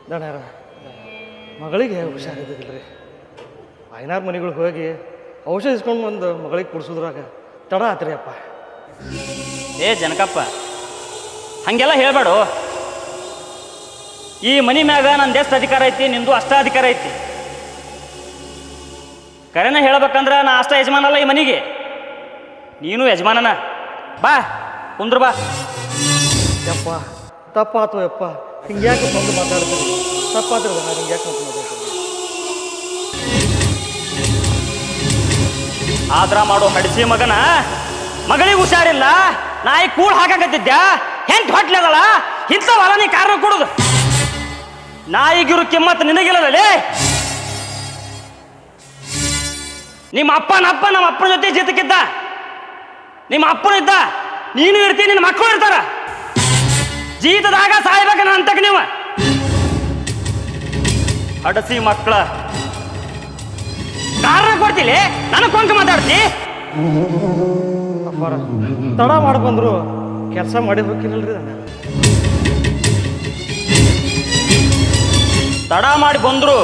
ದಣ್ಯಾರ ಮಗಳಿಗೆ ಹುಷಾರಿದ್ದಿಲ್ಲ ರೀ ಐನಾರು ಮನೆಗಳಿಗೆ ಹೋಗಿ ಔಷಧ ಇಸ್ಕೊಂಡು ಬಂದು ಮಗಳಿಗೆ ಕುಡಿಸೋದ್ರಾಗ ತಡ ಆತ್ರಿ ಅಪ್ಪ. ಏ ಜನಕಪ್ಪ, ಹಾಗೆಲ್ಲ ಹೇಳ್ಬೇಡು. ಈ ಮನೆ ಮ್ಯಾಗ ನಂದು ಎಷ್ಟು ಅಧಿಕಾರ ಐತಿ, ನಿಂದು ಅಷ್ಟ ಅಧಿಕಾರ ಐತಿ. ಕರೆನ ಹೇಳ್ಬೇಕಂದ್ರೆ ನಾ ಅಷ್ಟ ಯಜಮಾನಲ್ಲ ಈ ಮನೆಗೆ, ನೀನು ಯಜಮಾನನ. ಬಾ ಕುಂದ್ರ ಬಾ. ಯಪ್ಪ ತಪ್ಪಾತು ಯಪ್ಪ, ಹಿಂಗ್ಯಾಕೆ ಬಂದು ಮಾತಾಡ್ತೀರಿ? ತಪ್ಪಾತಿರೋದ ನಾನು ಹಿಂಗ್ಯಾಕೆ ಬಂದು ಮಾತಾಡ್ತೀನಿ? ಆದ್ರ ಮಾಡೋ ಹಡಿಸಿ ಮಗನ ಮಗಳಿಗೆ ಹುಷಾರಿಲ್ಲ, ನಾಯಿ ಕೂಳ್ ಹಾಕಾಕತ್ತಿದ್ಯಾ, ಹೆಂಟ್ ಹೊಟ್ಲೆದಳ, ಇಂಥವಲ್ಲ ನೀ ಕಾರಣ ಕೊಡುದು. ನಾಯಿಗಿರು ಕಿಮ್ಮತ್ ನಿನಗಿಲ್ಲಲೇ. ನಿಮ್ಮ ಅಪ್ಪನ ನಮ್ಮ ಅಪ್ಪನ ಜೊತೆ ಜೀತಕ್ಕಿದ್ದ, ನಿಮ್ಮ ಅಪ್ಪನ ಇದ್ದ, ನೀನು ಇರ್ತೀನಿ, ನಿನ್ನ ಮಕ್ಕಳು ಇರ್ತಾರ. ಜೀತದಾಗ ಸಾಯ್ಬೇಕ ಅಂತಕ್ಕೆ ನೀವು ಹಡಸಿ ಮಕ್ಕಳ ಕಾರಣ ಕೊಡ್ತಿಲಿ, ನನಗೆ ಕೊಂಕ ಮಾತಾಡ್ತಿ. ಅಪ್ಪಾರ ತಡ ಮಾಡಿ ಬಂದ್ರು ಕೆಲಸ ಮಾಡಿರ್ಬೇಕಿರಲ್ರಿ ನಾನು. ತಡ ಮಾಡಿ ಬಂದ್ರು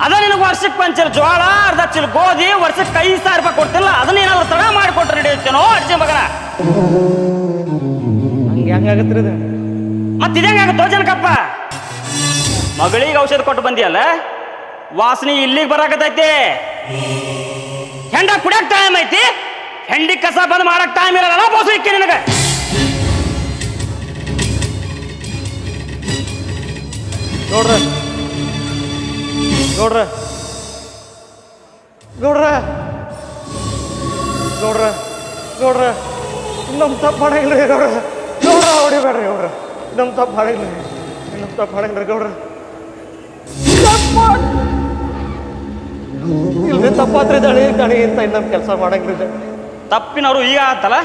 ಅದ ನಿನಗೆ ವರ್ಷಕ್ಕೆ ಪಂಚರ್ ಜೋಳ, ಅರ್ಧ ಚೀಲ ಗೋಧಿ, ವರ್ಷಕ್ಕೆ 5,000 ರೂಪಾಯಿ ಕೊಡ್ತಿಲ್ಲ. ಅದನ್ನ ಏನಾದ್ರು ತಡ ಮಾಡಿಕೊಟ್ರೆ ನಡೆಯುತ್ತೇನೋ ಅಜ್ಜಿ ಮಗನ? ಹಂಗೆ ಹೆಂಗಾಗತ್ರಿ ಇದು? ಮತ್ತೆ ಇದಂಗಾಗುತ್ತೋ ಜನಕಪ್ಪ? ಮಗಳಿಗೆ ಔಷಧ ಕೊಟ್ಟು ಬಂದಿಯಲ್ಲ, ವಾಸನೆ ಇಲ್ಲಿಗೆ ಬರಾಕತೈತಿ. ಹೆಂಡ ಕುಡಿಯಕ್ ಟೈಮ್ ಐತಿ, ಹೆಂಡಿ ಕಸ ಬಂದ್ ಮಾಡಕ್ ಟೈಮ್ ಇರಲ್ಲ. ಬೋಸು ಇಕ್ಕಿ ನಿನಗೆ. ನೋಡ್ರ ನೋಡ್ರ ನೋಡ್ರ ನೋಡ್ರ ನೋಡ್ರ ನಮ್ಮ ತಪ್ಪು ಮಾಡಂಗಿಲ್ಲ ರೀ ಗೌಡ್ರ. ಗೌಡ್ರ ಹೊಡಿಬೇಡ್ರಿ ಗೌಡ್ರ, ನಮ್ಮ ತಪ್ಪು ಮಾಡಂಗಿಲ್ಲ ರೀ, ನಮ್ಮ ತಪ್ಪು ಮಾಡಂಗಿಲ್ಲ ಗೌಡ್ರ. ಇಲ್ರಿ ತಪ್ಪಾತ್ರಿ ದಣಿ ದಣಿ ಅಂತ ಇನ್ನೊಂದು ಕೆಲಸ ಮಾಡಂಗಿಲ್ಲ. ತಪ್ಪಿನವರು ಈಗ ಆತಲ್ಲ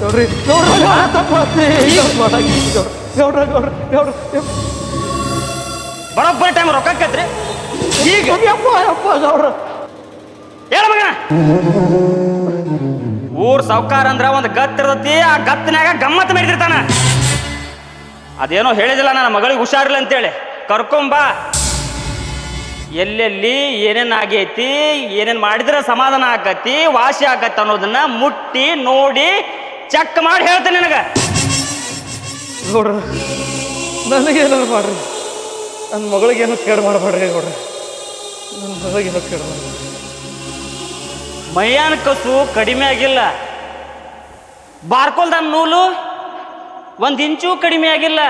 ನೋಡ್ರಿ ಗೌಡ್ರ ತಪ್ಪಾತ್ರಿ ಮಾಡಂಗಿಲ್ಲ ಗೌಡ್ರ ಗೌಡ್ರ ಗೌಡ್ರ. ಬರೋಬ್ಬರಿ ಟೈಮ್ ರೊಕ್ಕಕ್ಕತ್ರಿ ಈಗ. ಅಪ್ಪ ಅಪ್ಪ ಗೌಡ್ರ ಹೇಳ ಮಗ, ಊರ್ ಸಾವ್ಕಾರ ಅಂದ್ರ ಒಂದು ಗತ್ತಿರ್ತತಿ, ಆ ಗತ್ತಿನಾಗ ಗಮ್ಮತ್ ಮಾಡಿದಿರ್ತಾನ. ಅದೇನೋ ಹೇಳಿದಿಲ್ಲ ನನ್ನ ಮಗಳಿಗೆ ಹುಷಾರಿಲ್ಲ ಅಂತೇಳಿ, ಕರ್ಕೊಂಬಾ. ಎಲ್ಲೆಲ್ಲಿ ಏನೇನು ಆಗೈತಿ, ಏನೇನು ಮಾಡಿದ್ರೆ ಸಮಾಧಾನ ಆಕತಿ, ವಾಸಿ ಆಗತ್ತೆ ಅನ್ನೋದನ್ನ ಮುಟ್ಟಿ ನೋಡಿ ಚೆಕ್ ಮಾಡಿ ಹೇಳ್ತೇನೆ ನಿನಗೆ. ಗೌಡ್ರ ನನಗೇನಾರು ಮಾಡ್ರಿ, ನನ್ನ ಮಗಳಿಗೇನು ಕೇಡು ಮಾಡಬೇಡ್ರಿ ಗೌಡ್ರ, ನನ್ನ ಮಗಳಿಗೇನು ಕೇಡು ಮಾಡಬೇಡ್ರಿ. ಮೈಯಾನ ಕಸು ಕಡಿಮೆ ಆಗಿಲ್ಲ, ಬಾರ್ಕೊಲ್ದ ನೂಲು 1 ಇಂಚು ಕಡಿಮೆ ಆಗಿಲ್ಲ.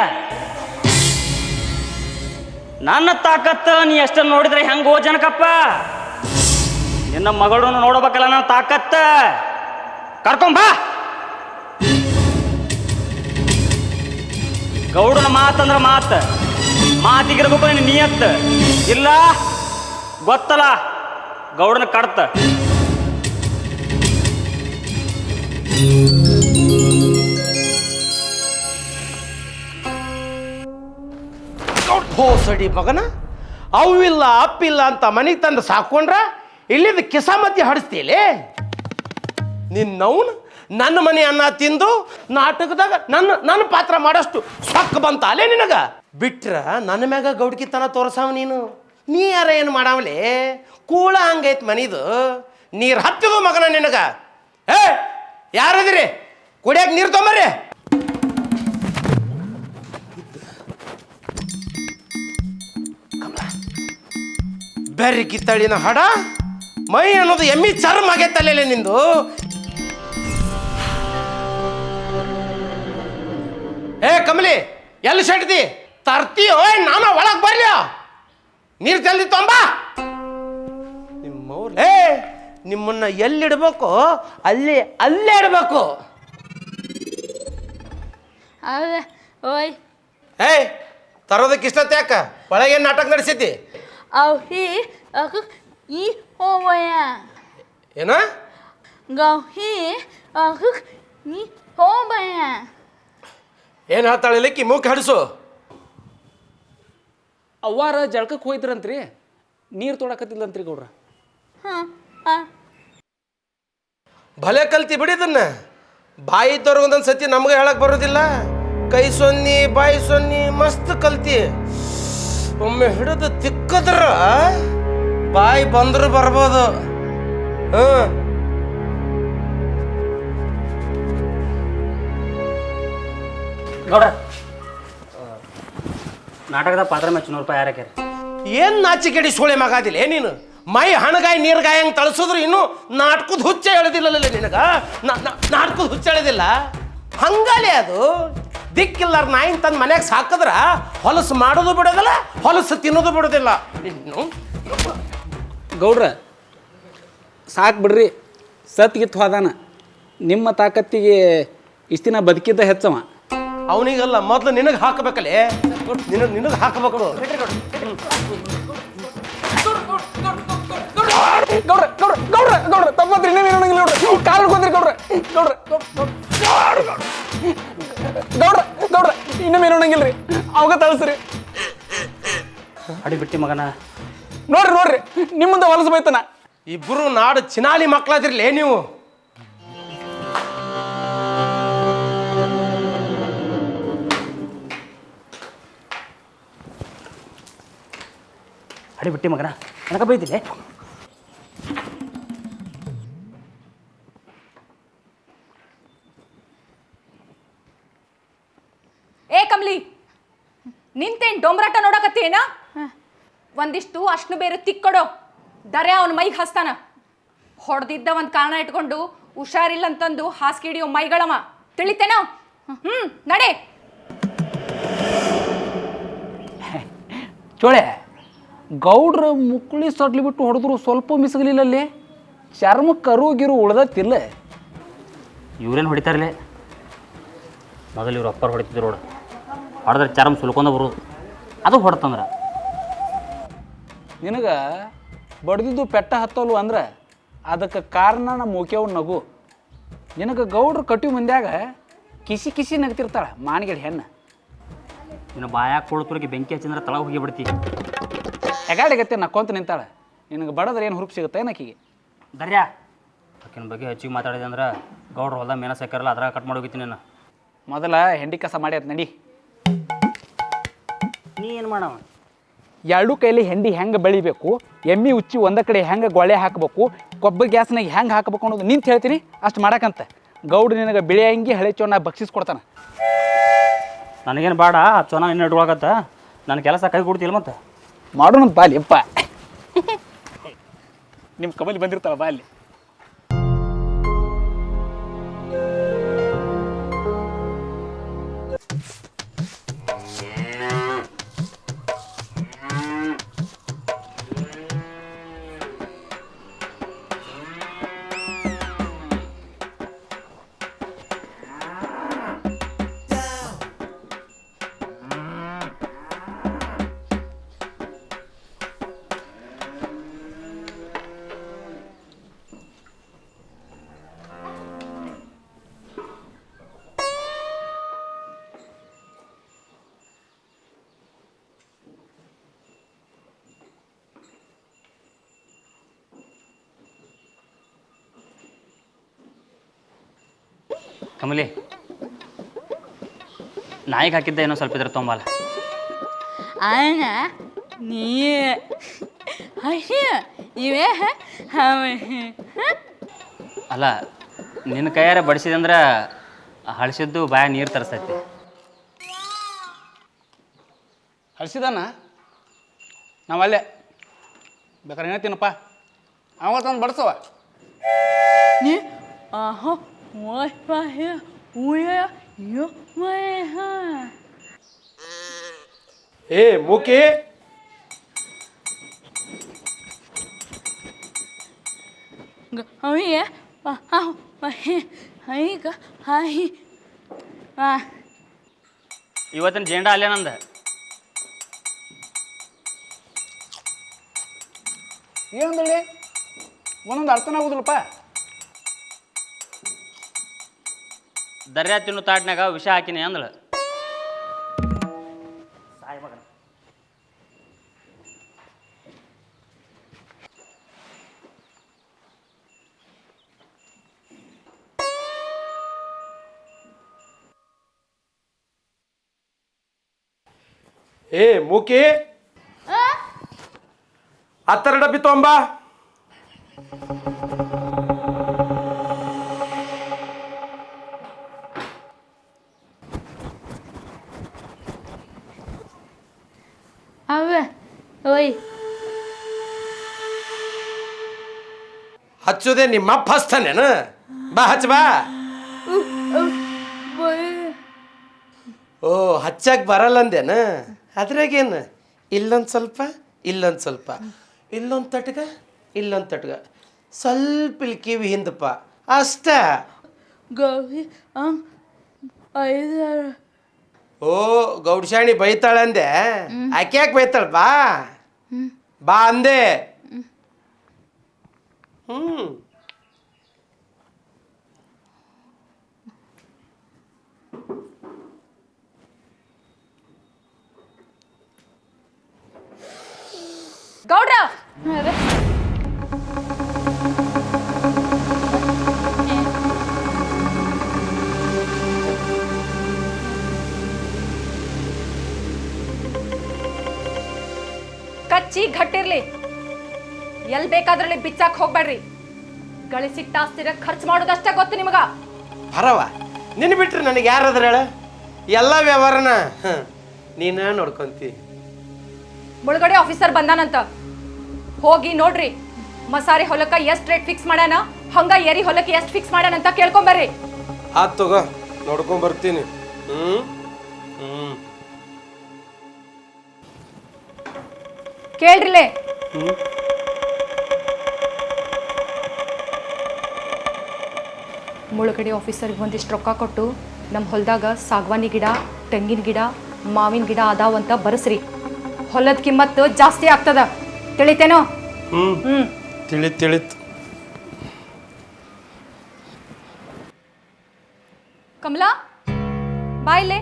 ನನ್ನ ತಾಕತ್ತ ನೀ ಎಷ್ಟು ನೋಡಿದ್ರೆ ಹೆಂಗೋ ಜನಕಪ್ಪ? ನಿನ್ನ ಮಗಳನ್ನು ನೋಡ್ಬೇಕಲ್ಲ ನನ್ನ ತಾಕತ್ತ. ಕರ್ಕೊಂಬಾ. ಗೌಡನ ಮಾತಂದ್ರ ಮಾತಿಗಿರ್ಬೇಕು ನಿನ್ನ ನಿಯತ್. ಇಲ್ಲ ಗೊತ್ತಲ್ಲ ಗೌಡನ ಕಡ್ತ. ಹೋಸಡಿ ಮಗನ, ಅವಿಲ್ಲ ಅಪ್ಪಿಲ್ಲ ಅಂತ ಮನೆಗೆ ತಂದು ಸಾಕೊಂಡ್ರ ಇಲ್ಲಿಂದ ಕಿಸಾಮತಿ ಹಡಿಸ್ತೀಲಿ. ನಿನ್ನವನು ನನ್ನ ಮನೆ ಅನ್ನ ತಿಂದು ನಾಟಕದಾಗ ನನ್ನ ಪಾತ್ರ ಮಾಡೋಷ್ಟು ಸೊಕ್ಕ ಬಂತ ಅಲ್ಲೇ ನಿನಗ. ಬಿಟ್ರ ನನ್ನ ಮ್ಯಾಗ ಗೌಡ್ಕಿತನ ತೋರ್ಸಾವ ನೀನು. ನೀ ಯಾರ ಏನು ಮಾಡಾವಲೆ? ಕೂಳ ಹಂಗೈತ್ ಮನಿದು, ನೀರು ಹತ್ತಿದು ಮಗನ ನಿನಗ. ಏ ಯಾರದಿರಿ? ಕುಡಿಯಕ್ಕೆ ನೀರು ತೊಂಬರ್ರಿ. ಬೆರ್ರಿ ಕಿತ್ತಳಿನ ಹಡ ಮೈ ಅನ್ನೋದು ಎಮ್ಮಿ ಚರ್ಮ ಆಗೈತಲ್ಲೇ ನಿಂದು. ಏ ಕಮಲಿ, ಎಲ್ಲಿ ಸೆಟ್ದಿ ತರ್ತೀಯೋ? ನಾನು ಒಳಗೆ ಬರ್ಲಿ, ನೀರು ಜಲ್ದಿ ತೊಂಬ. ನಿಮ್ಮವ್ರು ಏ ನಿಮ್ಮನ್ನ ಎಲ್ಲಿಡ್ಬೇಕು ಅಲ್ಲೇ ಇಡಬೇಕು. ಹೌದ ಓಯ್ ಏಯ್ ತರೋದಕ್ಕೆ ಇಷ್ಟತ್ತೆ ಯಾಕ ಒಳಗೇನು ನಾಟಕ ನಡೆಸಿದ್ದಿ? ಅವ್ಹಿ ಈ ಹೋವಯ ಏನ ಗೌಹಿ ನೀ ಹೋಬಯ. ಏನು ಹೇಳ್ತಾಳಿಲಿಕ್ಕಿ ಮೂಕ್ ಹಡಿಸು. ಅವ್ವಾರ ಜಳಕಕ್ಕೆ ಹೋಯ್ದ್ರಂತ್ರಿ, ನೀರು ತೊಡಕತ್ತಿಲ್ಲಂತ್ರಿ ಗೌಡ್ರ. ಹಾಂ ಭಲೆ ಕಲ್ತಿ ಬಿಡಿದನ್ನ. ಬಾಯಿ ತೊರ್ಗೊಂದೊಂದು ಸತಿ ನಮ್ಗೆ ಹೇಳಕ್ ಬರೋದಿಲ್ಲ. ಕೈ ಸೊನ್ನಿ ಬಾಯಿ ಸೊನ್ನಿ ಮಸ್ತ್ ಕಲ್ತಿ. ಒಮ್ಮೆ ಹಿಡಿದು ತಿಕ್ಕದ್ರ ಬಾಯಿ ಬಂದ್ರು ಬರ್ಬೋದು. ಗೌಡ್ರ ನಾಟಕದ ಪಾತ್ರ ಮ್ಯಾಚ್ 100 ರೂಪಾಯಿ ಯಾರು ಹಾಕ್ಯಾರ? ಏನ್ ನಾಚಿಕೆಡಿ ಸೋಳೆ ಮಗಾದಿಲ್ಲ ನೀನು? ಮೈ ಹಣಗಾಯಿ ನೀರ್ಗಾಯಿ ಹಂಗೆ ತಳಸಿದ್ರು ಇನ್ನೂ ನಾಟಕದ ಹುಚ್ಚ ಹೇಳೋದಿಲ್ಲಲ್ಲ ನಿನಗ? ನಾಟಕದ ಹುಚ್ಚ ಹೇಳೋದಿಲ್ಲ ಹಂಗಲೇ. ಅದು ದಿಕ್ಕಿಲ್ಲಾರ ನಾಯಿನ ತಂದು ಮನ್ಯಾಗ ಸಾಕಿದ್ರ ಹೊಲಸು ಮಾಡೋದು ಬಿಡೋದಿಲ್ಲ, ಹೊಲಸು ತಿನ್ನೋದು ಬಿಡೋದಿಲ್ಲ. ಇನ್ನು ಗೌಡ್ರ ಸಾಕು ಬಿಡ್ರಿ, ಸತ್ಗಿತ್ತು ಹೋದಾನ. ನಿಮ್ಮ ತಾಕತ್ತಿಗೆ ಇಷ್ಟು ದಿನ ಬದುಕಿದ್ದ ಹೆಚ್ಚವ. ಅವನಿಗಲ್ಲ, ಮೊದಲು ನಿನಗೆ ಹಾಕಬೇಕಲ್ಲೇ. ನಿನಗೆ ಹಾಕಬೇಕು. ಗೌಡ್ರ ಗೌಡ್ರ ಗೌಡ್ರ ಗೌಡ್ರ ತಪ್ಪತ್ರಿ, ಇನ್ನೇನು ಇರೋಂಗಿಲ್ಲ ಗೌಡ್ರ. ಕಾಲು ಹಿಡ್ಕೊಂಡ್ರಿ ಗೌಡ್ರ. ಗೌಡ್ರ ಗೌಡ್ರ ಗೌಡ್ರ ಇನ್ನೇನು ಇರೋಂಗಿಲ್ಲ ರೀ, ಅವಾಗ ತಳಸ್ರಿ. ಅಡಿ ಬಿಟ್ಟಿ ಮಗನ. ನೋಡ್ರಿ ನೋಡ್ರಿ ನಿಮ್ಮಂದ ಹೊಲಸು ಬೈತನ. ಇಬ್ಬರು ನಾಡು ಚಿನಾಲಿ ಮಕ್ಕಳಾದಿರ್ಲೇ ನೀವು. ಅಡಿ ಬಿಟ್ಟಿ ಮಗನ ನನಗೆ ಬೈದಿಲ್ಲ. ಏ ಕಮ್ಲಿ, ನಿಂತೇನ್ ಡೊಂಬರಾಟ ನೋಡಕತ್ತೇನ? ಒಂದಿಷ್ಟು ಅಷ್ಣು ಬೇರೆ ತಿಕ್ಕೊಡೋ, ದರ್ಯಾ ಅವನ ಮೈಗೆ ಹಸ್ತಾನ. ಹೊಡೆದಿದ್ದ ಒಂದು ಕಾರಣ ಇಟ್ಕೊಂಡು ಹುಷಾರಿಲ್ಲ ಅಂತಂದು ಹಾಸಿಗೆ ಹಿಡಿಯೋ ಮೈಗಳವ, ತಿಳಿತೇನ? ನಡೆ. ಚೋಳೆ ಗೌಡ್ರ ಮುಕ್ಕಳಿ ಸಡ್ಲಿ ಬಿಟ್ಟು ಹೊಡೆದ್ರು ಸ್ವಲ್ಪ ಮಿಸಗಲಿಲ್ಲಲ್ಲಿ. ಚರ್ಮ ಕರುಗಿರು ಉಳ್ದತ್ತಿಲ್ಲ. ಇವ್ರೇನು ಹೊಡಿತಾರಲ್ಲೇ? ಮೊದಲು ಇವ್ರು ಅಪ್ಪರು ಹೊಡಿತಿದ್ರು ನೋಡು, ಹೊಡೆದ್ರೆ ಚರ್ಮ ಸುಲ್ಕೊಂಡ ಬರೋದು. ಅದು ಹೊಡ್ತಂದ್ರೆ ನಿನಗೆ ಬಡ್ದಿದ್ದು ಪೆಟ್ಟ ಹತ್ತೋಲ್ವ ಅಂದ್ರೆ ಅದಕ್ಕೆ ಕಾರಣ ನಮ್ಮ ಮುಖ್ಯವ್ ನಗು. ನಿನಗೆ ಗೌಡ್ರು ಕಟ್ಟಿ ಮಂದ್ಯಾಗ ಕಿಸಿ ಕಿಸಿ ನಗ್ತಿರ್ತಾಳೆ ಮಾನಿಗೆಡ್ ಹೆಣ್ಣು. ನಿನ್ನ ಬಾಯಾಗ ಕೊಳ್ತುರಿಗೆ ಬೆಂಕಿ ಹಚ್ಚಿದ್ರೆ ತಳ ಹೋಗಿ ಬಿಡ್ತಿ. ಎಗಾಡಿಗತ್ತೆ ನಕ್ಕೊಂತ ನಿಂತಾಳೆ. ನಿನಗೆ ಬಡದ್ರೆ ಏನು ಹುರುಪ್ ಸಿಗುತ್ತೆ ಏನಕ್ಕಿಗೆ? ದರ್ಯಾ ಆಕಿನ ಬಗ್ಗೆ ಹೆಚ್ಚಿಗೆ ಮಾತಾಡಿದೆ ಅಂದ್ರೆ ಗೌಡ್ರು ಹೊಲ್ದ ಮೇನ ಸಾಕಾರಲ್ಲ, ಅದ್ರಾಗ ಕಟ್ ಮಾಡೋಗಿತ್ತೀನಿ ನಾನು. ಮೊದಲ ಹೆಂಡಿ ಕಸ ಮಾಡಿ ಅದು ನಡಿ. ನೀ ಏನು ಮಾಡವ? ಎರಡು ಕೈಲಿ ಹೆಂಡಿ ಹೆಂಗೆ ಬೆಳಿಬೇಕು, ಎಮ್ಮಿ ಉಚ್ಚಿ ಒಂದ ಕಡೆ ಹೆಂಗೆ ಗೊಳೆ ಹಾಕಬೇಕು, ಕೊಬ್ಬರಿ ಗ್ಯಾಸ್ನಾಗ ಹೆಂಗೆ ಹಾಕಬೇಕು ಅನ್ನೋದು ನಿಂತು ಹೇಳ್ತೀನಿ. ಅಷ್ಟು ಮಾಡಕ್ಕಂತ ಗೌಡ್ರು ನಿನಗೆ ಬಿಳಿ ಅಂಗಿ ಹಳೆ ಚೋನ ಬಕ್ಷಿಸ್ ಕೊಡ್ತಾನೆ. ನನಗೇನು ಬೇಡ, ಚೊನ ಇನ್ನು ಇಟ್ಕೊಳಕತ್ತ. ನನ್ನ ಕೆಲಸ ಕೈ ಕೊಡ್ತಿಲ್ಲ ಮತ್ತೆ ಮಾಡೋಣ ಬಾಲಿ ಅಪ್ಪ. ನಿಮ್ಮ ಕಮಲಿ ಬಂದಿರ್ತಾವ ಬಾಲಿ. ಕಮಲಿ, ನಾಯಿಗೆ ಹಾಕಿದ್ದ ಏನೋ ಸ್ವಲ್ಪ ಇದ್ರೆ ತೊಂಬಲ್ಲ. ಅಣ್ಣ ನೀ ಇವೇ ಅಲ್ಲ, ನಿನ್ನ ಕೈಯಾರ ಬಡಿಸಿದಂದ್ರೆ ಹಳಸಿದ್ದು ಬಾಯ ನೀರು ತರಿಸ್ತೈತಿ. ಹಳ್ಸಿದಾನ ನಾವಲ್ಲೇ ಬೇಕಾದ್ರೆ ಏನತ್ತೀನಪ್ಪ ಅವ ತಂದು ಬಡ್ಸವ. ನೀ ಆಹೋ ಏ ಮೂಕಿ, ಅವಿಯ ಈಗ ಹಾಯಿ ಇವತ್ತಿನ ಜೇಂಡ ಅಲ್ಲೇ ನಂದು. ಏನಂದೇಳಿ ಒಂದೊಂದು ಅರ್ಥನ ಆಗುದಿಲ್ಲಪ್ಪ. ದರ್ಯಾ ತಿನ್ನು ತಾಟ್ನಾಗ ವಿಷ ಹಾಕಿನಿ ಅಂದಳು. ಸಾಯಿ ಮಗನ. ಏ ಮೂಕಿ, ಹತ್ತರ ಡಬ್ಬಿ ತೊಂಬ. ಅವ ಓಯ್ ಹಚ್ಚುದೇ ನಿಮ್ಮ ಅಪ್ಪ ಹಚ್ತಾನೇನು? ಬಾ ಹಚ್ಚ ಬಾ. ಓ ಹಚ್ಚಕ್ಕೆ ಬರಲ್ಲಂದೇನು? ಅದ್ರಾಗೇನು ಇಲ್ಲೊಂದು ಸ್ವಲ್ಪ, ಇಲ್ಲೊಂದು ಸ್ವಲ್ಪ, ಇಲ್ಲೊಂದು ತಟ್ಗ, ಇಲ್ಲೊಂದು ತಟ್ಗ, ಸ್ವಲ್ಪ ಇಲ್ಲಿ ಕಿವಿ ಹಿಂದಪ್ಪ ಅಷ್ಟ. ಗೌರಿ ಐದಾರು ಓ ಗೌಡ್ಶಾಣಿ ಬೈತಾಳಂದೆ. ಆಕೆ ಯಾಕೆ ಬೈತಾಳ? ಬಾ ಬಾ ಅಂದೆ. ಗೌಡ್ರ ಕಚ್ಚಿ ಘಟ್ಟಿರ್ಲಿ, ಎಲ್ ಬೇಕಾದ್ರಲ್ಲಿ ಬಿಚ್ಚಾಕ್ ಹೋಗ್ಬೇಡ್ರಿ. ಗಳಿಸಿಟ್ಟ ಆಸ್ತಿರ ಖರ್ಚು ಮಾಡೋದಷ್ಟೇ ಗೊತ್ತು ನಿಮಗ. ಬರವ ನಿನ್ನ ಬಿಟ್ರೆ ನನಗೆ ಯಾರಾದ್ರ ಹೇಳ? ಎಲ್ಲ ವ್ಯವಹಾರನ ನೀನ ನೋಡ್ಕೊಂತಿ. ಮುಳುಗಡೆ ಆಫೀಸರ್ ಬಂದಾನಂತ, ಹೋಗಿ ನೋಡ್ರಿ. ಮಸಾರಿ ಹೊಲಕ್ಕ ಎಷ್ಟು ರೇಟ್ ಫಿಕ್ಸ್ ಮಾಡ್ಯಾನ, ಹಂಗ ಏರಿ ಹೊಲಕ್ಕೆ ಎಷ್ಟು ಫಿಕ್ಸ್ ಮಾಡ್ಯಾನಂತ ಕೇಳ್ಕೊಂಬರ್ರಿ. ಆತ್ ತಗೋ, ನೋಡ್ಕೊಂಡ್ ಬರ್ತೀನಿ. ಕೇಳ್ರಿಲೆ. ಮುಳುಗಡೆ ಆಫೀಸರ್ಗೆ ಒಂದಿಷ್ಟು ರೊಕ್ಕ ಕೊಟ್ಟು ನಮ್ಮ ಹೊಲದಾಗ ಸಾಗವಾನಿ ಗಿಡ, ತೆಂಗಿನ ಗಿಡ, ಮಾವಿನ ಗಿಡ ಅದಾವಂತ ಬರಸ್ರಿ. ಹೊಲದ ಕಿಮ್ಮತ್ತು ಜಾಸ್ತಿ ಆಗ್ತದ, ತಿಳಿತೇನೋ? ತಿಳಿತು. ಕಮಲಾ ಬಾಯ್ಲೆ.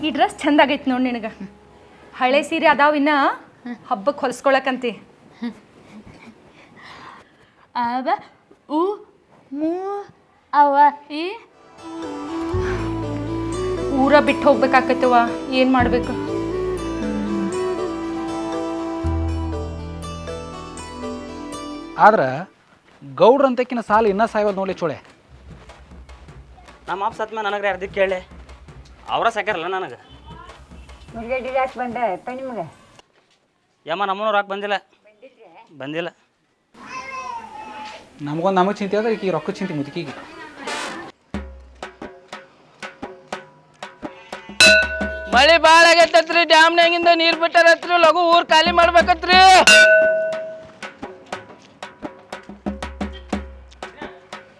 ಈ ಡ್ರೆಸ್ ಚಂದಾಗೈತಿ ನೋಡಿ ನಿನಗೆ. ಹಳೆ ಸೀರೆ ಅದಾವಿನ್ನ ಹಬ್ಬಕ್ಕೆ ಹೊಲಿಸ್ಕೊಳಕಂತಿ. ಅವ ಉ ಮೂ ಅವ ಈ ಊರ ಬಿಟ್ಟು ಹೋಗ್ಬೇಕಾಕತ್ತವ, ಏನು ಮಾಡಬೇಕು? ಆದ್ರೆ ಗೌಡ್ರ ಅಂತಕಿನ ಸಾಲ ಇನ್ನೂ ಸಾಯೋದು ನೋಡಿ ಚೋಳೆ. ನಮ್ಮ ಅಪ್ಪ ಸತ್ ಮೇಲೆ ನನಗೆ ಯಾರ್ದಕ್ಕೆ ಕೇಳಿ ಅವರ ಸಾಕ್ಯಾರಲ್ಲ ನನಗೆ. ನಿಮಗೆ ಯಮ್ಮ ನಮ್ಮನವ್ರು ಹಾಕಿ ಬಂದಿಲ್ಲ. ನಮಗೆ ಚಿಂತೆ ಅದ, ಈಗ ರೊಕ್ಕ ಚಿಂತೆ ಮುದುಕಿಗೆ. ಮಳೆ ಭಾಳ ಆಗೈತತ್ರಿ, ಡ್ಯಾಮ್ನಾಗಿಂದ ನೀರು ಬಿಟ್ಟಾರತ್ರಿ, ಲಘು ಊರು ಖಾಲಿ ಮಾಡ್ಬೇಕತ್ರಿ.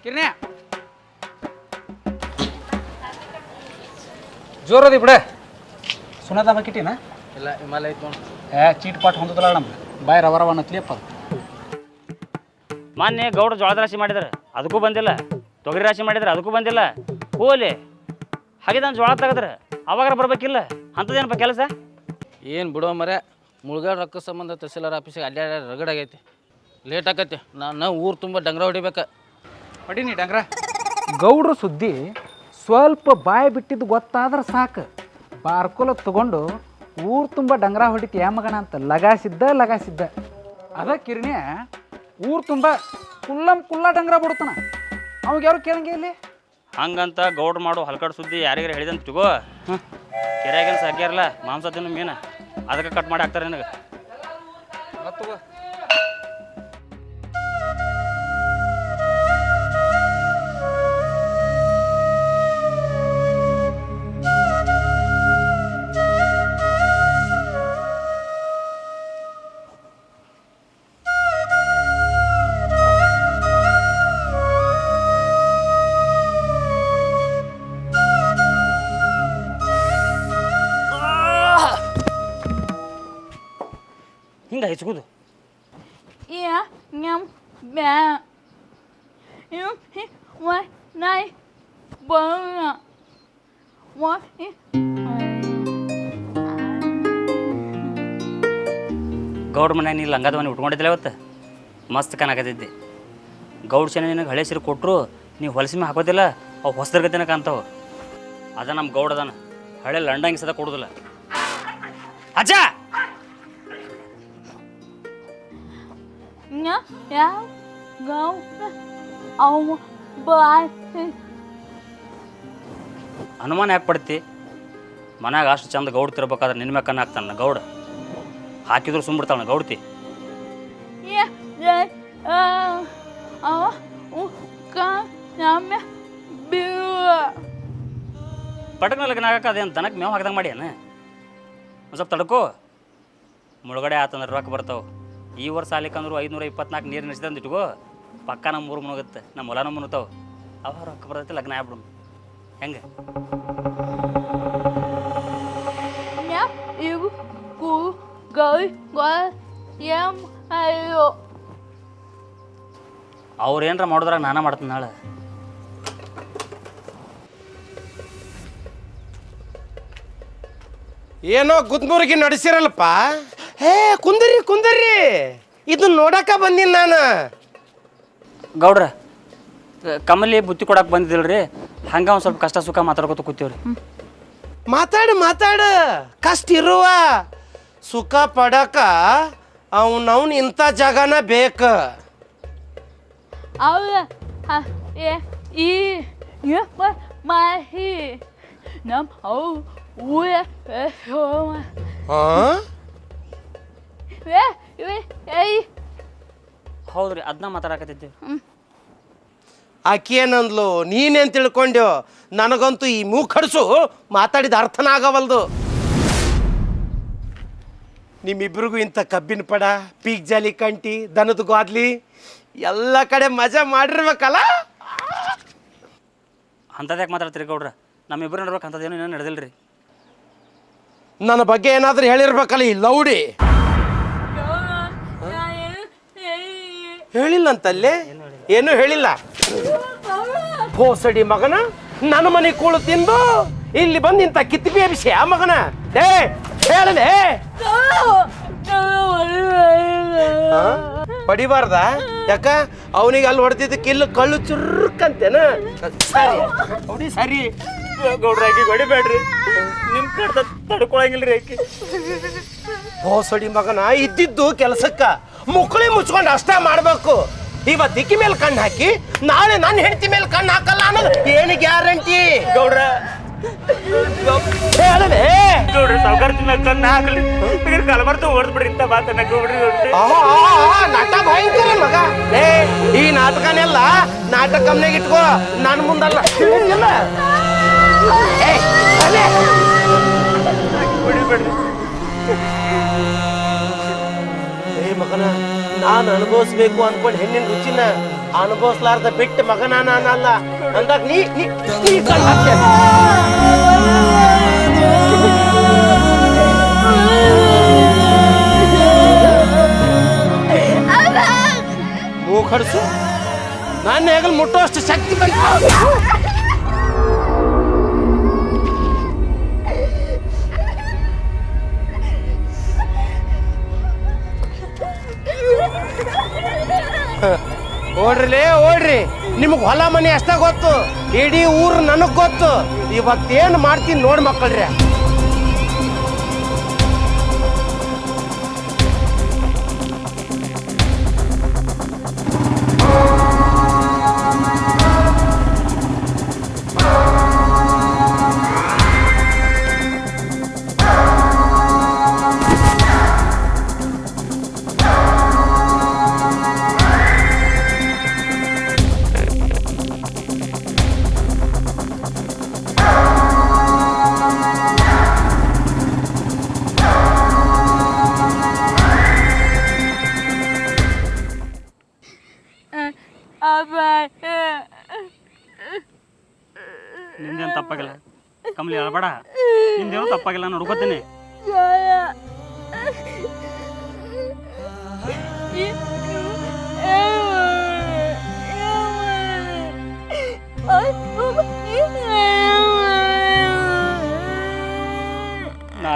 ಕಿರ್ನೆ ಜೋರದಿ ಬಿಡ. ಸುನದ ಬಕಿಟಿನ ಇಲ್ಲ ಹಿಮಾಲಯ ಐತೆ ನೋಡಿ. ಚೀಟ್ ಪಾಟ್ ಹೊಂದದಲ್ಲ ನಮ್ಗೆ, ಬಾಯ್ ರವರವ ಅನ್ನತ್ಲಿಯಪ್ಪ. ಮೊನ್ನೆ ಗೌಡ ಜೋಳದ ರಾಶಿ ಮಾಡಿದಾರೆ, ಅದಕ್ಕೂ ಬಂದಿಲ್ಲ. ತೊಗರಿ ರಾಶಿ ಮಾಡಿದ್ರೆ ಅದಕ್ಕೂ ಬಂದಿಲ್ಲ. ಹೋಲಿ ಹಾಗೆ ನಾನು ಜೋಳ ತೆಗೆದ್ರೆ ಅವಾಗ ಬರ್ಬೇಕಿಲ್ಲ. ಅಂಥದ್ದೇನಪ್ಪ ಕೆಲಸ? ಏನು ಬಿಡೋ ಮರೆ, ಮುಳುಗಾಡ ರೊಕ್ಕ ಸಂಬಂಧ ತಹಸೀಲ್ದಾರ್ ಆಫೀಸಿಗೆ ಅಡ್ಡಾಡ ರಗಡಾಗೈತಿ, ಲೇಟ್ ಆಕೈತಿ. ನಾನು ಊರು ತುಂಬ ಡಂಗ್ರ ಹೊಡಿಬೇಕು. ಹೊಡೀನಿ ಡಂಗ್ರ. ಗೌಡ್ರ ಸುದ್ದಿ ಸ್ವಲ್ಪ ಬಾಯಿ ಬಿಟ್ಟಿದ್ದು ಗೊತ್ತಾದ್ರೆ ಸಾಕು, ಬಾರ್ಕೊಲ ತಗೊಂಡು ಊರು ತುಂಬ ಡಂಗ್ರ ಹೊಡಿತಿ ಮಗನ ಅಂತ ಲಗಾಸಿದ್ದ. ಅದ ಕಿರ್ಣ್ಯ ಊರು ತುಂಬ ಕುಲ್ಲ ಡಂಗ್ರ ಬಿಡ್ತಾನ. ಅವಾಗ ಯಾರು ಕೇಳಂಗೆ ಇಲ್ಲಿ. ಹಂಗಂತ ಗೌಡ್ರು ಮಾಡೋ ಹಲ್ಕಡ್ ಸುದ್ದಿ ಯಾರಿಗಾರ ಹೇಳಿದಂತ ತಗೋ, ಕೆರೆಯಾಗೇನು ಸಾಕ್ಯಾರಲ್ಲ ಮಾಂಸ ತಿನ್ನು ಮೀನು, ಅದಕ್ಕೆ ಕಟ್ ಮಾಡಿ ಹಾಕ್ತಾರೆ ನಿನಗೆ. ಹಿಂಗೆ ಹಚ್ಕೋದು. ಯಾ nhâm mẹ yêu hi ngoài này bơ ngoài ಗೌಡ್ರ ಮನೆ ನೀ ಲಂಗದ ಮನೆ ಉಟ್ಕೊಂಡಿದ್ದಿಲ್ಲ ಇವತ್ತು ಮಸ್ತ್ ಕಾಣಕತ್ತಿದ್ದೆ. ಗೌಡ್ ಚೆನ್ನ ನಿನಗೆ ಹಳೆ ಸೀರೆ ಕೊಟ್ಟರು ನೀವು ಹೊಲಸಿ ಮೇಲೆ ಹಾಕೋದಿಲ್ಲ, ಅವು ಹೊಸದರ್ಗತಿನ ಕಾಣ್ತಾವೆ. ಅದ ನಮ್ಮ ಗೌಡ ಅದಾನ, ಹಳೆ ಲಂಡಂಗಿ ಸದ ಕೊಡೋದಿಲ್ಲ. ಅಜ್ಜ nhá ya gấu ông bơi ಅನುಮಾನ ಯಾಕೆ ಪಡ್ತಿ? ಮನ್ಯಾಗ ಅಷ್ಟು ಚಂದ ಗೌಡ್ ತಿರ್ಬೇಕಾದ್ರೆ ನಿನ್ನ ಮ್ಯಾಗ ಕಣ್ಣು ಹಾಕ್ತಾನ ಗೌಡ. ಹಾಕಿದ್ರು ಸುಮ್ಬಿಡ್ತಾಳ ಗೌಡ್ತಿ. ya đây con nhâm bia ಪಟಕ್ನ ಲಗ್ನ ಆಗಕ್ಕೆ ಅದೇನು ದನಕ್ಕೆ ಮೇವು ಹಾಕ್ದಂಗೆ ಮಾಡ್ಯಾನ? ಒಂದು ಸ್ವಲ್ಪ ತಡ್ಕೋ, ಮುಳುಗಡೆ ಆತಂದ್ರೆ ರೊಕ್ಕ ಬರ್ತಾವೆ. ಈ ವರ್ಷ ಸಾಲಿಕಂದ್ರು 524 ನೀರು ನಿಲ್ಸಿದಂದು ಇಟ್ಕೋ, ಪಕ್ಕ ನಮ್ಮ ಊರು ಮುಳುಗುತ್ತೆ, ನಮ್ಮ ಹೊಲನ ಮುನುಗ್ತಾವೆ. ಅವ ರೊಕ್ಕ ಬರ್ತೈತಿ, ಲಗ್ನ ಆಗ್ಬಿಡು. ಹೆಂಗೆ? nhá yêu cô gửi qua em ayo ಅವ್ರು ಏನರ ಮಾಡಿದ್ರಾಗ ನಾನೇ ಮಾಡ್ತೀನಿ ನಾಳೆ. ಏನೋ ಗುದ್ಮುರುಗಿ ನಡೆಸಿರಲ್ಪ. ಹೇ ಕುಂದರಿ ಕುಂದರಿ, ಇದನ್ನ ನೋಡಕ ಬಂದಿನಿ ನಾನು. ಗೌಡ್ರ ಕಮಲಿ ಬುತ್ತಿ ಕೊಡಕ್ಕೆ ಬಂದಿದ್ದಿಲ್ರಿ, ಹಂಗೆ ಒಂದು ಸ್ವಲ್ಪ ಕಷ್ಟ ಸುಖ ಮಾತಾಡ್ಕೊತ ಕೂತೀವ್ರಿ. ಮಾತಾಡು ಮಾತಾಡು, ಕಷ್ಟ ಇರುವ ಸುಖ ಪಡಕ ಅವನವ್ನು ಇಂಥ ಜಾಗನ ಬೇಕು. Ôi à, y nhớ với mai hi nắm hậu ui không ಹಾಂ ê ಹೌದ್ರಿ, ಅದನ್ನ ಮಾತಾಡಕತ್ತಿದ್ದೀವಿ. ಆಕಿ ಏನಂದ್ಲು, ನೀನೇನು ತಿಳ್ಕೊಂಡ್ಯೋ? ನನಗಂತೂ ಈ ಮೂಗು ಕಡಿಸು ಮಾತಾಡಿದ ಅರ್ಥನ ಆಗವಲ್ದು. ನಿಮ್ಮಿಬ್ರಿಗೂ ಇಂಥ ಕಬ್ಬಿನ ಪಡ, ಪೀಕ್ ಜಾಲಿ ಕಂಟಿ, ದನದ ಗೋದ್ಲಿ ಎಲ್ಲ ಕಡೆ ಮಜಾ ಮಾಡಿರ್ಬೇಕಲ್ಲ. ಅಂಥದ್ದು ಯಾಕೆ ಮಾತಾಡ್ತೀರಿ ಗೌಡ್ರ? ನಮ್ಮಿಬ್ಬರು ನಡ್ಬೇಕು ಅಂಥದ್ದೇನು ಇನ್ನೂ ನಡೆದಿಲ್ಲ ರೀ. ನನ್ನ ಬಗ್ಗೆ ಏನಾದರೂ ಹೇಳಿರ್ಬೇಕಲ್ಲ ಈ ಲೌಡಿ. ಹೇಳಿಲ್ಲಂತಲ್ಲೇ, ಏನೂ ಹೇಳಿಲ್ಲ. ಭೋಸಡಿ ಮಗನ, ನನ್ನ ಮನೆ ಕೂಳು ತಿಂದು ಇಲ್ಲಿ ಬಂದು ಇಂಥ ಕಿತ್ತಿಪಿ ಅಭಿಷೇಕ ಮಗನ. ಏ ಹೇಳಲೇ, ಹೊಡಿಬಾರ್ದ? ಯಾಕ ಅವನಿಗೆ ಅಲ್ಲಿ ಹೊಡೆದಿದ್ದ ಕಿಲ್ಲು ಕಳ್ಳು ಚುರುಕಂತೇನ? ಸರಿ ಹೊಡಿ, ಸರಿ. ಗೌಡ್ರ ಆಕಿ ಹೊಡಿಬೇಡ್ರಿ, ನಿಮ್ಮ ಕಡೆ ತಡ್ಕೊಳಂಗಿಲ್ಲ ರೀ ಆಕಿ. ಭೋಸಡಿ ಮಗನ, ಇದ್ದಿದ್ದು ಕೆಲಸಕ್ಕ ಮುಕ್ಕಳಿ ಮುಚ್ಕೊಂಡು ಅಷ್ಟ ಮಾಡ್ಬೇಕು. ಇವತ್ತು ಇಕ್ಕಿ ಮೇಲೆ ಕಣ್ಣು ಹಾಕಿ ನಾಳೆ ನನ್ನ ಹೆಂಡತಿ ಮೇಲೆ ಕಣ್ಣು ಹಾಕಲ್ಲ ಅನ್ನೋದು ಏನು ಗ್ಯಾರಂಟಿ? ಗೌಡ್ರ ಹೇಳಲೇ, ಗೌಡ್ರ ಸಾವುಕಾರತಿ ಮೇಲೆ ಕಣ್ಣು ಹಾಕಲಿ, ಕಲಬರ್ತು ಓಡಿಸ್ಬಿಡ್ರಿ ಇಂಥ ಮಾತನ್ನ ಗೌಡ್ರಿ. ನಾಟ ಭಯಂಕರ ಮಗ. ಏ ಈ ನಾಟಕನೆಲ್ಲ ನಾಟಕ ಕಮ್ನಾಗ ಇಟ್ಕೋ, ನನ್ನ ಮುಂದಲ್ಲ. ಏ ಮಗನ, ನಾನು ಅನುಭವಿಸ್ಬೇಕು ಅನ್ಕೊಂಡು ಹೆಣ್ಣಿನ ರುಚಿನ ಅನುಭವಿಸ್ಲಾರ್ದ ಬಿಟ್ಟು ಮಗನ ನಾನಲ್ಲ ಅಂದಾಗ ನೀ ಕಣ್ಣು ಹಾಕ್ತೇನೆ. ಮೂಗು ಕಡಿಸು, ನಾನು ಹೇಗಲ್ ಮುಟ್ಟೋ ಅಷ್ಟು ಶಕ್ತಿ ಬಂತ. ಓಡ್ರಿಲೇ ಓಡ್ರಿ, ನಿಮಗೆ ಹೊಲ ಮನೆ ಅಷ್ಟ ಗೊತ್ತು, ಇಡೀ ಊರು ನನಗೆ ಗೊತ್ತು. ಇವತ್ತೇನು ಮಾಡ್ತೀನಿ ನೋಡಿ ಮಕ್ಕಳ್ರಿ. ನಿಂದೇನು ತಪ್ಪಾಗಿಲ್ಲ ಕಮಲಿ, ಅಳಬೇಡ. ನಿಂದೇನು ತಪ್ಪಾಗಿಲ್ಲ, ನಾನು ಹುಡುಕೋತೀನಿ.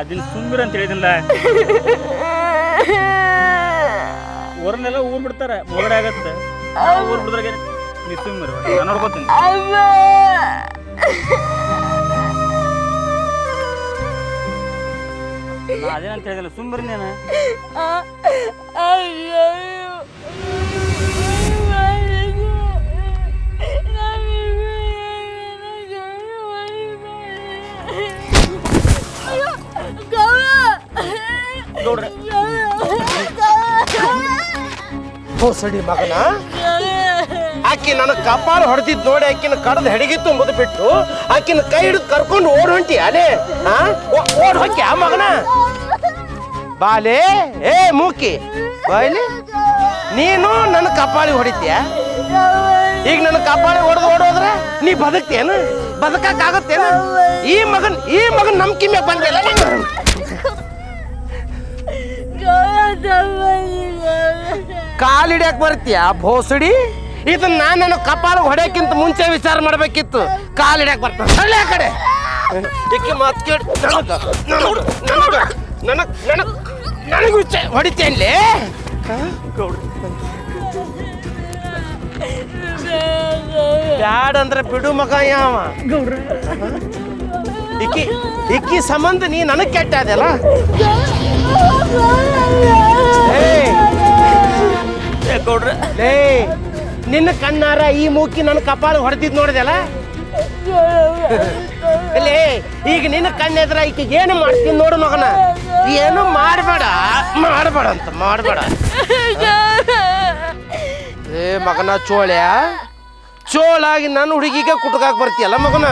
ಅದನ್ನ ಸುಮ್ಮಿರ ಅಂತ ಹೇಳಿದಿಲ್ಲ. ಊರನ್ನೆಲ್ಲ ಊರ್ ಬಿಡ್ತಾರ, ಮುಗಡೆ ಆಗತ್ತೆ. ಊರ್ ಬಿಡಿದ್ರಾಗ ನೀ ಸುಮ್ಮಿರ, ನಾನು ನೋಡ್ಕೋತೀನಿ. ನಾ ಅದೇನಂತ ಹೇಳಿದಿಲ್ಲ, ಸುಮ್ಮಿರಿ ನೀನು. ನೋಡ್ರಿ ಹೋಸಡಿ ಮಗನ, ಆಕಿ ನನ್ನ ಕಪಾಳ ಹೊಡೆದಿದ್ ನೋಡಿ ಆಕಿನ ಕಡ್ದು ಹೆಡಿಗೆ ತುಂಬೋದು ಬಿಟ್ಟು ಆಕಿನ ಕೈ ಹಿಡಿದು ಕರ್ಕೊಂಡು ಓಡ್ ಹೊಂಟಿ ಅದೇ ಓಡ್ ಹೊಕ್ಕಿ ಆ ಮಗನ. ಬಾಲೆ ಏ ಮೂಕಿ ಬಾಯ್ಲಿ, ನೀನು ನನ್ನ ಕಪಾಳಿಗೆ ಹೊಡಿತೀಯ. ಈಗ ನನ್ನ ಕಪಾಳಿಗೆ ಹೊಡೆದು ಓಡೋದ್ರೆ ನೀ ಬದುಕ್ತೇನು? ಬದುಕಕ್ಕಾಗತ್ತೇನು? ಈ ಮಗನ್ ನಂಬಿಕೆ ಮ್ಯಾಗ ಬಂದಿಲ್ಲ. ಕಾಲಿಡ್ಯಾಕ ಬರ್ತೀಯ ಭೋಸಡಿ? ಇದನ್ನ ನನ್ನ ಕಪಾಳ ಹೊಡ್ಯಕ್ಕಿಂತ ಮುಂಚೆ ವಿಚಾರ ಮಾಡ್ಬೇಕಿತ್ತು. ಕಾಲಿಡ್ಯಾಕ ಬರ್ತಾನೆ ಸಳ್ಳಿ ಆ ಕಡೆ. ಇಕ್ಕಿ ಮಾತು ಕೇಳಿ ನನಗೆ ಹೊಡಿತೇನ್ಲಿ? ಬ್ಯಾಡ ಅಂದ್ರೆ ಬಿಡು ಮಗ ಯಾವ. ಇಕ್ಕಿ ಸಂಬಂಧ ನೀ ನನಗ್ ಕೆಟ್ಟ ಅದಲ್ಲ. ಲೇ ನಿನ್ನ ಕಣ್ಣಾರ ಈ ಮೂಕಿ ನನ್ನ ಕಪಾಳ ಹೊಡೆದಿದ್ ನೋಡಿದೆಲ್ಲ. ಲೇ ಈಗ ನಿನ್ನ ಕಣ್ಣೆದ್ರ ಈಕೆ ಏನು ಮಾಡ್ತೀನಿ ನೋಡು ಮಗನ. ಏನು ಮಾಡಬೇಡ ಅಂತ ಮಾಡಬೇಡ. ಏ ಮಗನ ಚೋಳಾಗಿ ನನ್ನ ಹುಡುಗಿಗೆ ಕುಟ್ಕಾಕ್ ಬರ್ತೀಯಲ್ಲ ಮಗನ.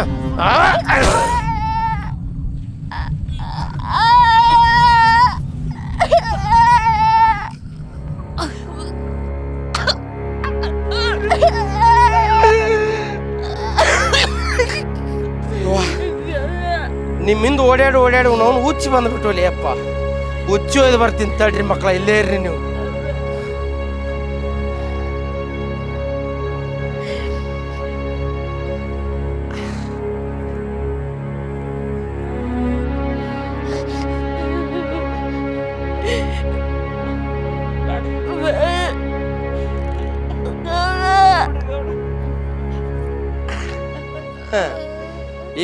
ನಿಮ್ಮಿಂದ ಓಡಾಡಿ ನಾವು ಹುಚ್ಚಿ ಬಂದ್ಬಿಟ್ಟು ಅಪ್ಪ. ಹುಚ್ಚಿ ಒಯ್ದು ಬರ್ತೀನಿ ತಡ್ರಿ ಮಕ್ಕಳ, ಇಲ್ಲೇ ಇರ್ರಿ ನೀವು.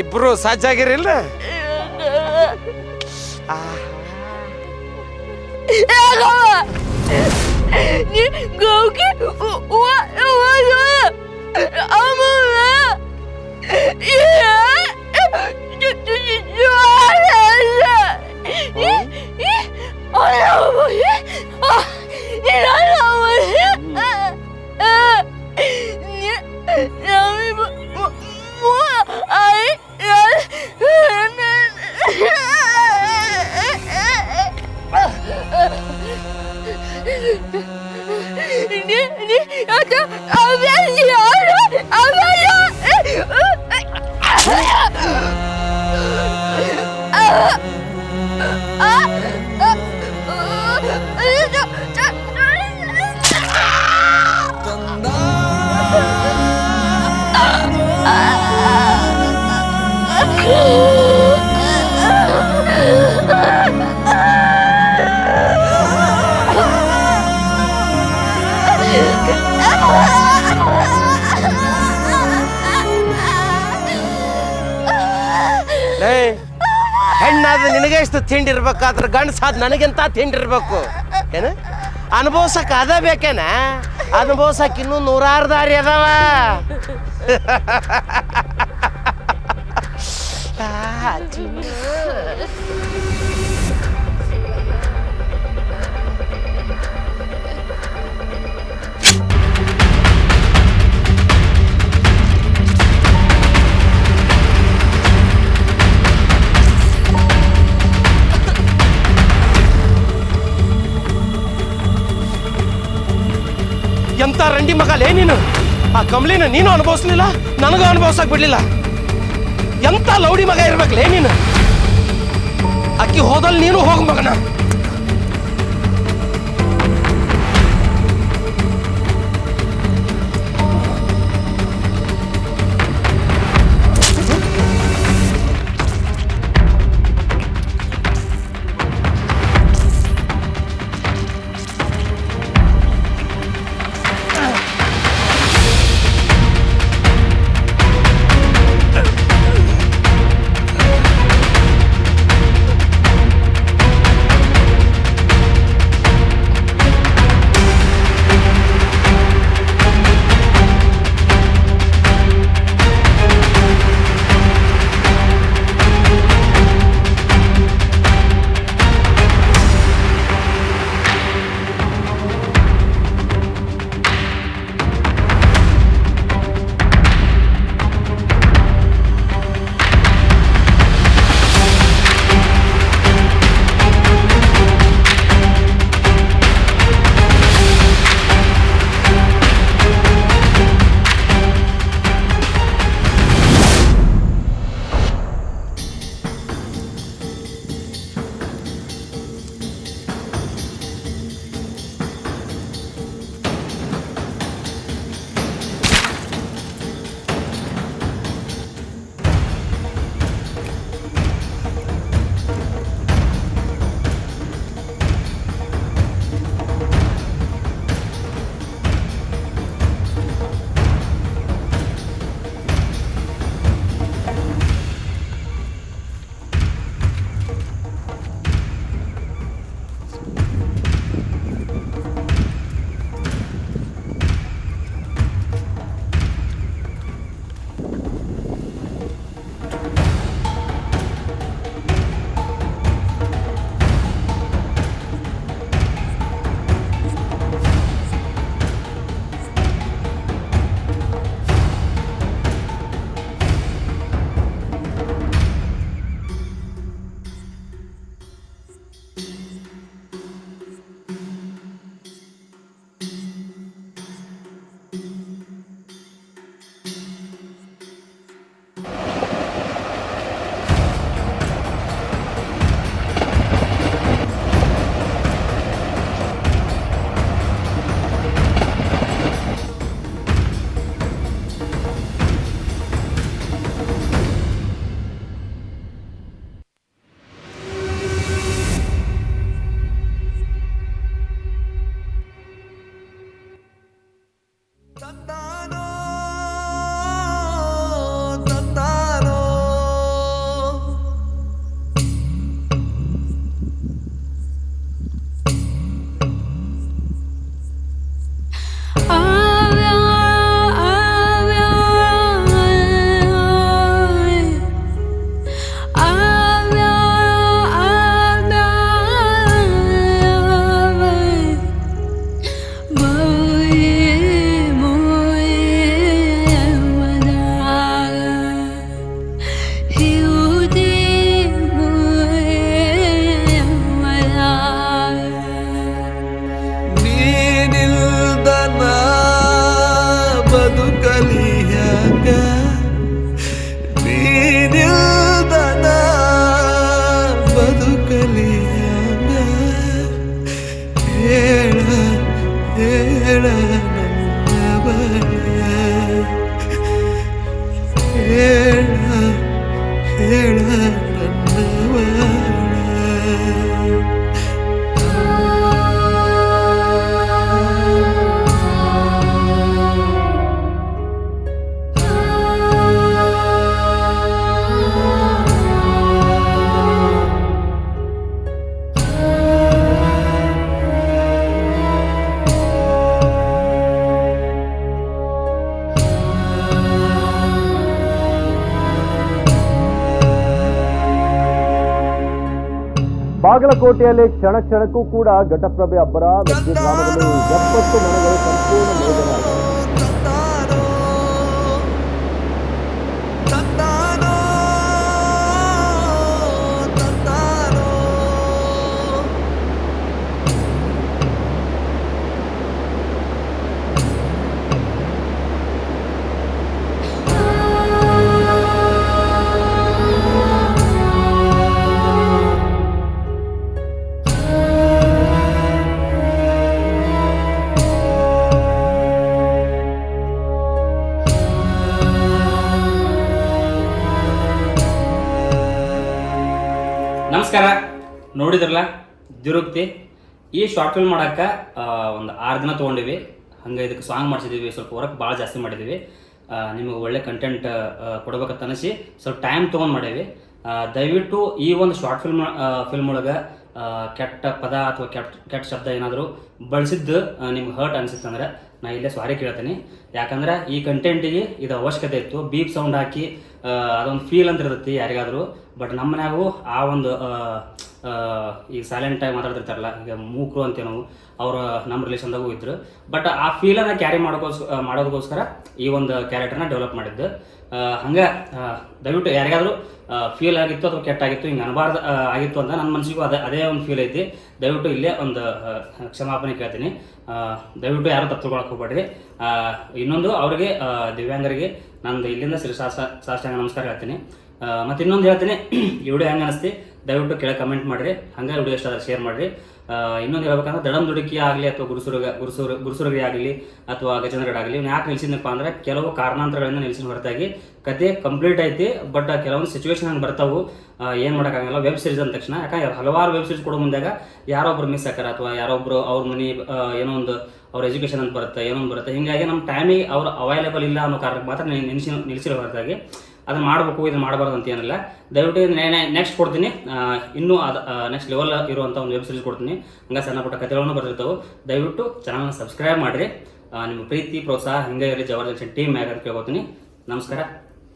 ಇಬ್ರು ಸಜ್ಜಾಗಿರಿಲ್ಲ? ಹೆಣ್ಣಾದ ನಿನಗೆ ಎಷ್ಟು ತಿಂಡಿರ್ಬೇಕಾದ್ರೆ ಗಂಡಸಾದ ನನಗೆಂತ ತಿಂಡಿರ್ಬೇಕು ಏನು? ಅನುಭವಿಸಕ್ಕೆ ಅದ ಬೇಕೇನ? ಅನುಭವಿಸಕ್ಕೆ ಇನ್ನೂ 100 ದಾರಿ ಅದಾವ. ಎಂತ ರಂಡಿ ಮಗಲೇ ನೀನು. ಆ ಕಮಲಿನ ನೀನು ಅನುಭವಿಸ್ಲಿಲ್ಲ, ನನಗೂ ಅನುಭವಿಸಕ್ ಬಿಡ್ಲಿಲ್ಲ. ಎಂತ ಲೌಡಿ ಮಗ ಇರ್ಬೇಕಲೇ ನೀನು. ಅಕ್ಕಿ ಹೋದಲ್ಲಿ ನೀನು ಹೋಗ ಮಗನ. ಬಾಗಲಕೋಟೆಯಲ್ಲಿ ಕ್ಷಣ ಕ್ಷಣಕ್ಕೂ ಕೂಡ ಘಟಪ್ರಭೆ ಅಬ್ಬರ. ಮೆಗ್ಗಿ ಗ್ರಾಮದಲ್ಲಿ 70 ಮನೆಗಳು ಸಂಪೂರ್ಣ ಮುಳುಗಡೆಯಾಗಿವೆ. ನಮಸ್ಕಾರ. ನೋಡಿದ್ರಲ್ಲ ದುರುಕ್ತಿ. ಈ ಶಾರ್ಟ್ ಫಿಲ್ಮ್ ಮಾಡೋಕ್ಕೆ ಒಂದು 6 ದಿನ ತೊಗೊಂಡಿವಿ. ಹಂಗೆ ಇದಕ್ಕೆ ಸಾಂಗ್ ಮಾಡಿಸಿದ್ದೀವಿ, ಸ್ವಲ್ಪ ವರ್ಕ್ ಭಾಳ ಜಾಸ್ತಿ ಮಾಡಿದ್ದೀವಿ. ನಿಮಗೆ ಒಳ್ಳೆ ಕಂಟೆಂಟ್ ಕೊಡ್ಬೇಕಂತ ಅನಿಸಿ ಸ್ವಲ್ಪ ಟೈಮ್ ತೊಗೊಂಡು ಮಾಡೀವಿ. ದಯವಿಟ್ಟು ಈ ಒಂದು ಶಾರ್ಟ್ ಫಿಲ್ಮ್ ಒಳಗೆ ಕೆಟ್ಟ ಪದ ಅಥವಾ ಕೆಟ್ಟ ಶಬ್ದ ಏನಾದರೂ ಬಳಸಿದ್ದು ನಿಮ್ಗೆ ಹರ್ಟ್ ಅನಿಸುತ್ತಂದ್ರೆ ನಾ ಇಲ್ಲೇ ಸಾರಿ ಕೇಳ್ತೀನಿ. ಯಾಕಂದ್ರೆ ಈ ಕಂಟೆಂಟಿಗೆ ಇದು ಅವಶ್ಯಕತೆ ಇತ್ತು. ಬೀಪ್ ಸೌಂಡ್ ಹಾಕಿ ಅದೊಂದು ಫೀಲ್ ಅಂತ ಇರ್ತೈತಿ ಯಾರಿಗಾದರೂ. ಬಟ್ ನಮ್ಮ ಮನ್ಯಾಗೂ ಆ ಒಂದು ಈಗ ಸೈಲೆಂಟಾಗಿ ಮಾತಾಡ್ತಿರ್ತಾರಲ್ಲ, ಈಗ ಮೂಕರು ಅಂತೇವೆ ನಾವು, ಅವರು ನಮ್ಮ ರಿಲೇಷನ್ದಾಗೂ ಇದ್ದರು. ಬಟ್ ಆ ಫೀಲನ್ನು ಕ್ಯಾರಿ ಮಾಡೋದಕ್ಕೋಸ್ಕರ ಈ ಒಂದು ಕ್ಯಾರೆಕ್ಟರ್ನ ಡೆವಲಪ್ ಮಾಡಿದ್ದು. ಹಂಗೆ ದಯವಿಟ್ಟು ಯಾರಿಗಾದರೂ ಫೀಲ್ ಆಗಿತ್ತು ಅಥವಾ ಕೆಟ್ಟಾಗಿತ್ತು, ಹಿಂಗೆ ಅನಬಾರ್ದು ಆಗಿತ್ತು ಅಂತ ನನ್ನ ಮನಸ್ಸಿಗೂ ಅದೇ ಒಂದು ಫೀಲ್ ಐತಿ. ದಯವಿಟ್ಟು ಇಲ್ಲೇ ಒಂದು ಕ್ಷಮಾಪಣೆ ಕೇಳ್ತೀನಿ. ದಯವಿಟ್ಟು ಯಾರು ತಪ್ಪು ತಿಳ್ಕೊಳಕ್ಕೆ ಹೋಗ್ಬೇಡ್ರಿ. ಇನ್ನೊಂದು ಅವರಿಗೆ ದಿವ್ಯಾಂಗರಿಗೆ ನಂದು ಇಲ್ಲಿಂದ ಸಾಷ್ಟಾಂಗ ನಮಸ್ಕಾರ ಹೇಳ್ತೀನಿ. ಮತ್ತು ಇನ್ನೊಂದು ಹೇಳ್ತೀನಿ, ಈ ವಿಡಿಯೋ ಹೆಂಗೆ ಅನಿಸ್ತಿ ದಯವಿಟ್ಟು ಕೆಳಗೆ ಕಮೆಂಟ್ ಮಾಡಿರಿ. ಹಂಗೆ ವಿಡಿಯೋ ಇಷ್ಟ ಆದರೆ ಶೇರ್ ಮಾಡಿರಿ. ಇನ್ನೊಂದು ಹೇಳ್ಬೇಕಂದ್ರೆ ದಡಮ್ ದುಡುಕಿ ಆಗಲಿ ಅಥವಾ ಗುರುಸುರಗಿ ಆಗಲಿ ಅಥವಾ ಗಜೇಂದ್ರಗಡ ಆಗಲಿ ಇವ್ನು ಯಾಕೆ ನಿಲ್ಸಿದ್ನಪ್ಪ ಅಂದರೆ ಕೆಲವು ಕಾರಣಾಂತರಗಳಿಂದ ನಿಲ್ಸಿನ ಹೊರತಾಗಿ ಕತೆ ಕಂಪ್ಲೀಟ್ ಐತಿ. ಬಟ್ ಕೆಲವೊಂದು ಸಿಚುವೇಶನ್ ಹಂಗೆ ಬರ್ತಾವು, ಏನು ಮಾಡೋಕ್ಕಾಗಲ್ಲ. ವೆಬ್ ಸೀರೀಸ್ ಅಂದ ತಕ್ಷಣ ಯಾಕಂದ್ರೆ ಹಲವಾರು ವೆಬ್ ಸೀರೀಸ್ ಕೊಡೋ ಮುಂದಾಗ ಯಾರೊಬ್ರು ಮಿಸ್ ಆಕಾರ ಅಥವಾ ಯಾರೊಬ್ರು ಅವ್ರ ಮನೆ ಏನೋ ಒಂದು ಅವ್ರ ಎಜುಕೇಷನ್ ಅಂತ ಬರುತ್ತೆ, ಏನೊಂದು ಬರುತ್ತೆ. ಹೀಗಾಗಿ ನಮ್ಮ ಟೈಮಿಗೆ ಅವ್ರು ಅವೈಲೇಬಲ್ ಇಲ್ಲ ಅನ್ನೋ ಕಾರಣಕ್ಕೆ ಮಾತ್ರ ನಿಲ್ಲಿಸಿರೋ ಹೊರತಾಗಿ ಅದನ್ನು ಮಾಡಬೇಕು ಇದನ್ನು ಮಾಡಬಾರ್ದು ಅಂತ ಏನಿಲ್ಲ. ದಯವಿಟ್ಟು ನೆಕ್ಸ್ಟ್ ಕೊಡ್ತೀನಿ. ಇನ್ನೂ ಅದು ನೆಕ್ಸ್ಟ್ ಲೆವೆಲ್ ಇರುವಂಥ ಒಂದು ವೆಬ್ ಸೀರೀಸ್ ಕೊಡ್ತೀನಿ. ಹಂಗೆ ಸಣ್ಣ ಪುಟ್ಟ ಕಥೆಗಳನ್ನು ಬರ್ತಿರ್ತಾವೆ. ದಯವಿಟ್ಟು ಚಾನಲ್ನ ಸಬ್ಸ್ಕ್ರೈಬ್ ಮಾಡಿರಿ. ನಿಮ್ಮ ಪ್ರೀತಿ ಪ್ರೋತ್ಸಾಹ ಹಂಗೆ ಇರಲಿ ಜಬರ್ದಸ್ತ್ ಟೀಮ್ ಮ್ಯಾಗ ಅಂತ ಕೇಳ್ಕೊತೀನಿ. ನಮಸ್ಕಾರ.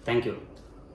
Thank you.